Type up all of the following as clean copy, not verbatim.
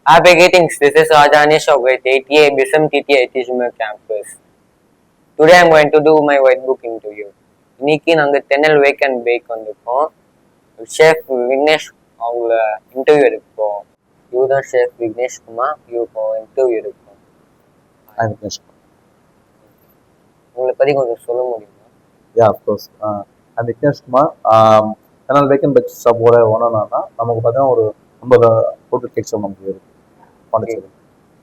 Happy greetings. This is Rajanish of grade 8A Bisam TTA Tishma campus. Today I am going to do my white book interview. இன்னைக்கு நாங்கள் தென்னல் wake and back வந்திருக்கோம். Chef Vignesh அவங்கள interview எடுப்போம். இவர் தான் chef Vignesh Kumar. இவருக்கு interview எடுப்போம். உங்களை பற்றி கொஞ்சம் சொல்ல முடியுமா? Yeah, of course. I'm Vignesh Kumar. Thennal wake and bake ஷாப்போட ஓனர்னா நமக்கு பார்த்தீங்கன்னா ஒரு 50 ஹோட்டல் கேக் ஷாப் நமக்கு இருக்கு பாண்டிச்சேரி.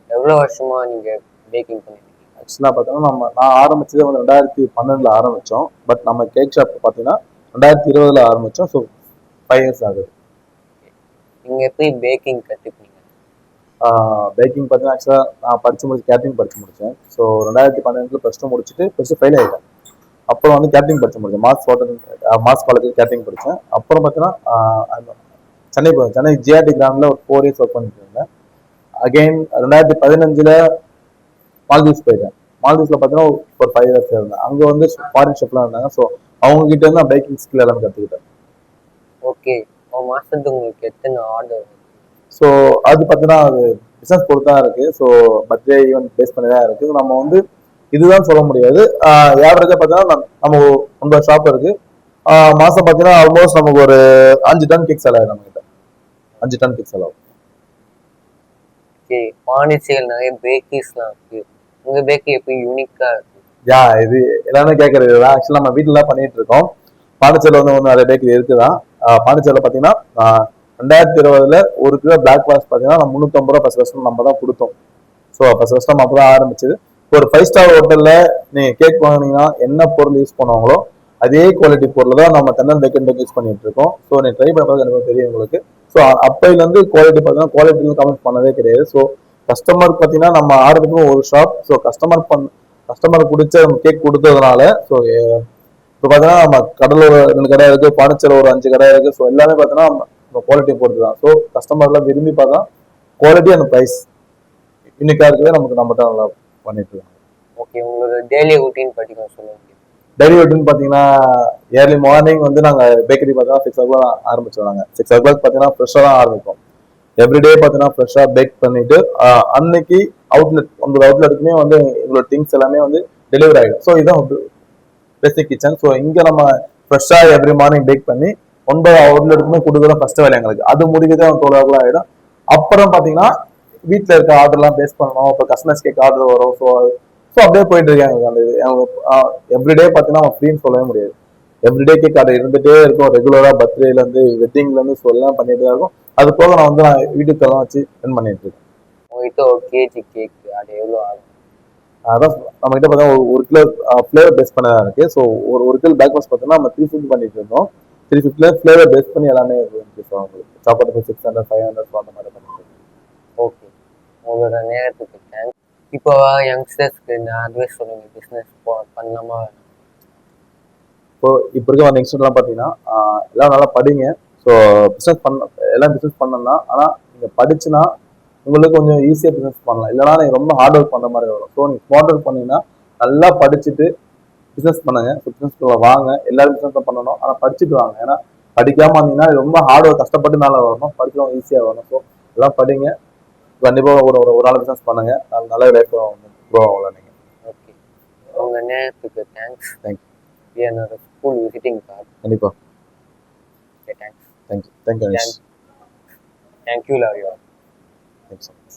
எவ்வளோ வருஷமா நீங்கள் பேக்கிங் பண்ணிருக்கீங்க? ஆக்சுவலாக பார்த்தீங்கன்னா நான் ஆரம்பிச்சதே வந்து 2012 ஆரம்பித்தோம். பட் நம்ம கேக் ஷாப் பார்த்தீங்கன்னா 2020 ஆரம்பித்தோம். ஸோ 5 years ஆகுது. நீங்கள் எப்படி பேக்கிங் கற்றுப்பீங்க? பேக்கிங் பார்த்தீங்கன்னா ஆக்சுவலாக நான் கேட்டரிங் படித்து முடித்தேன். ஸோ 2012 +2 முடிச்சுட்டு +2 ஃபெயில் ஆகிட்டேன். அப்புறம் வந்து கேட்டரிங் படித்து முடித்தேன். மாஸ் காலேஜில் கேட்டரிங் படித்தேன். அப்புறம் பார்த்தீங்கன்னா சென்னை ஜிஆர்டி கிராமில் ஒரு 4 years ஒர்க் பண்ணிட்டு இருந்தேன். அகெயின் 2015 மால்தீவ்ஸ் போயிட்டேன். மால்தீவ்ஸில் பார்த்தீங்கன்னா ஒரு 5 years இருந்தேன். அங்கே வந்து ஃபாரின் ஷெஃப்லாம் இருந்தாங்க. ஸோ அவங்க கிட்ட இருந்து நான் பேக்கிங் ஸ்கில் எல்லாமே கற்றுக்கிட்டேன். ஓகே, ஒரு மாதத்துக்கு உங்களுக்கு எத்தனை ஆர்டர்? ஸோ அது பார்த்தீங்கன்னா அது பிஸ்னஸ் பொறுத்து தான் இருக்குது. ஸோ பர்த்டே ஈவெண்ட் பேஸ் பண்ணி தான் இருக்குது. நம்ம வந்து இதுதான் சொல்ல முடியாது. ஆவரேஜாக பார்த்தீங்கன்னா நம்ம 9 ஷாப் இருக்குது. மாதம் பார்த்தீங்கன்னா ஆல்மோஸ்ட் நமக்கு ஒரு 5 டன் கேக் செலவு நம்ம கிட்ட 5 டன் கேக் செலவு. ஓகே, பாண்டிச்சேரியில் நிறைய பேக்கரிஸ்லாம் இருக்கு. உங்க பேக்கரி எப்படி யூனிக்கா இருக்கு? இது எல்லாமே கேட்கறது தான். ஆக்சுவலாக நம்ம வீட்டில் பண்ணிட்டு இருக்கோம். பாண்டிச்சேரியில் வந்து நிறைய பேக்கரி இருக்குதான். பாண்டிச்சேரியில் பார்த்தீங்கன்னா 2020 ஒரு கிலோ பிளாக் ஃபாரஸ்ட் பார்த்தீங்கன்னா நம்ம 350 ரூபா ஃபர்ஸ்ட் நம்ம தான் கொடுத்தோம். ஸோ ஃபர்ஸ்ட் நம்ம அப்போ தான் ஆரம்பிச்சது. ஒரு 5 star ஹோட்டலில் நீங்கள் கேக் வாங்கினீங்கன்னா என்ன பொருள் யூஸ் பண்ணுவாங்களோ அதே குவாலிட்டி பொருள் தான் நம்ம தென்னல் பேக் அண்ட் பேக் யூஸ் பண்ணிட்டு இருக்கோம். ஸோ நீ ட்ரை பண்ண எனக்கு தெரியும் உங்களுக்கு. ஸோ அப்பையிலேருந்து குவாலிட்டி பார்த்தீங்கன்னா குவாலிட்டியும் கமெண்ட் பண்ணதே கிடையாது. ஸோ கஸ்டமருக்கு பார்த்தீங்கன்னா நம்ம ஆரம்பிக்கும் ஒரு ஷாப். ஸோ கஸ்டமர் பிடிச்ச கேக் கொடுத்ததுனால ஸோ இப்போ பார்த்தீங்கன்னா நம்ம கடலூர் 2 கடை இருக்கு, பாண்டிச்சேரி ஒரு 5 கடை இருக்கு. ஸோ எல்லாமே பார்த்தீங்கன்னா நம்ம குவாலிட்டி பொறுத்து தான். ஸோ கஸ்டமர்லாம் விரும்பி பார்த்தா குவாலிட்டி அண்ட் ப்ரைஸ் யூனிக்காக இருக்கவே நம்ம தான் நல்லா பண்ணிட்டு இருக்கோம். ஓகே, உங்களோட டெய்லி ரொட்டீன் பற்றி கொஞ்சம் சொல்ல முடியும்? டெய்லி ரொட்டீன் பார்த்தீங்கன்னா ஏர்லி மார்னிங் வந்து நாங்கள் பேக்கரி பார்த்தீங்கன்னா 6 o'clock ஆரம்பிச்சிடுவாங்க. 6 o'clock பார்த்தீங்கன்னா ஃப்ரெஷ்ஷாக தான் ஆரம்பிக்கும். எவ்ரிடே பார்த்தீங்கன்னா ஃப்ரெஷ்ஷாக பேக் பண்ணிட்டு அன்னைக்கு உங்களோட அவுட்லெட்டுக்குமே வந்து எங்களோட திங்ஸ் எல்லாமே வந்து டெலிவரி ஆகிடும். ஸோ இதுதான் பேசிக் கிச்சன். ஸோ இங்கே நம்ம ஃப்ரெஷ்ஷாக எவ்ரி மார்னிங் பேக் பண்ணி 9 அவுட்லெட்டுக்குமே கொடுக்குறோம் ஃபர்ஸ்ட் வேலை எங்களுக்கு. அது முடிக்கிறதே 12 o'clock ஆகிடும். அப்புறம் பார்த்தீங்கன்னா வீட்டில் இருக்க ஆர்டர்லாம் பேஸ் பண்ணணும். இப்போ கஸ்டமர்ஸ் கேக் ஆர்டர் வரும். ஸோ அப்படியே போயிட்டு இருக்காங்க. அந்த எவ்ரிடே பார்த்தீங்கன்னா அவன் ஃப்ரீன்னு சொல்லவே முடியாது. எவ்ரிடே கேக் ஆர்டர் இருந்துகிட்டே இருக்கும். ரெகுலராக பர்த்டேலேருந்து வெட்டிங்லேருந்து ஸோ எல்லாம் பண்ணிட்டு தான் இருக்கும். அது போக நான் வந்து வீட்டுக்கெல்லாம் வச்சு ரன் பண்ணிட்டு இருக்கேன். உங்ககிட்ட ஒரு கேஜி கேக் அது எவ்வளோ ஆகும்? அதான் நம்ம கிட்ட பார்த்தீங்கன்னா 1 கிலோ ஃப்ளேவர் பேஸ் பண்ண இருக்கு. ஸோ ஒரு கிலோ பேக்வாஸ் பார்த்தீங்கன்னா நம்ம 350 பண்ணிட்டு இருந்தோம். 350 ஃப்ளேவர் பேஸ் பண்ணி எல்லாமே சாப்பாடு 600 500 அந்த மாதிரி பண்ணிட்டு இருக்கோம். ஓகே, உங்களோட நேரத்துக்கு தேங்க்ஸ். இப்போ யங்ஸ்டர்ஸ்க்கு இந்த அட்வைஸ் சொல்லுங்க, பிஸ்னஸ் பண்ணலாமா? இப்போ இருக்க யங்ஸ்டர்லாம் பார்த்தீங்கன்னா எல்லாம் நல்லா படிங்க. ஸோ எல்லாம் பிஸ்னஸ் பண்ணலாம். ஆனால் நீங்கள் படிச்சுன்னா உங்களுக்கு கொஞ்சம் ஈஸியாக பிஸ்னஸ் பண்ணலாம். இல்லைனா நீங்கள் ரொம்ப ஹார்ட் ஒர்க் பண்ணுற மாதிரி வரும். ஸோ நீங்கள் ஸ்மார்ட் ஒர்க் பண்ணீங்கன்னா நல்லா படிச்சுட்டு பிஸ்னஸ் பண்ணுங்க. ஸோ பிஸ்னஸ்க்குள்ள வாங்க. எல்லாரும் பிஸ்னஸ் தான் பண்ணணும். ஆனால் படிச்சுட்டு வாங்க. ஏன்னா படிக்காமல் வந்தீங்கன்னா ரொம்ப ஹார்ட் ஒர்க் கஷ்டப்பட்டு மேலே வரணும். படிக்கிறவங்க ஈஸியாக வரணும். ஸோ எல்லாம் படிங்க. கண்டிப்பாக ஒரு நாள் பிஸ்னஸ் பண்ணுங்க. நல்ல லைஃப் ப்ரோ ஆகலாம் நீங்கள். ஓகே, உங்கள் நேரத்துக்கு தேங்க்ஸ். தேங்க்யூ. என்னோட ஸ்கூல் விசிட்டிங் கார்டு. கண்டிப்பாக. Okay, thanks. Thank you. Thank you, love you. Thanks so much.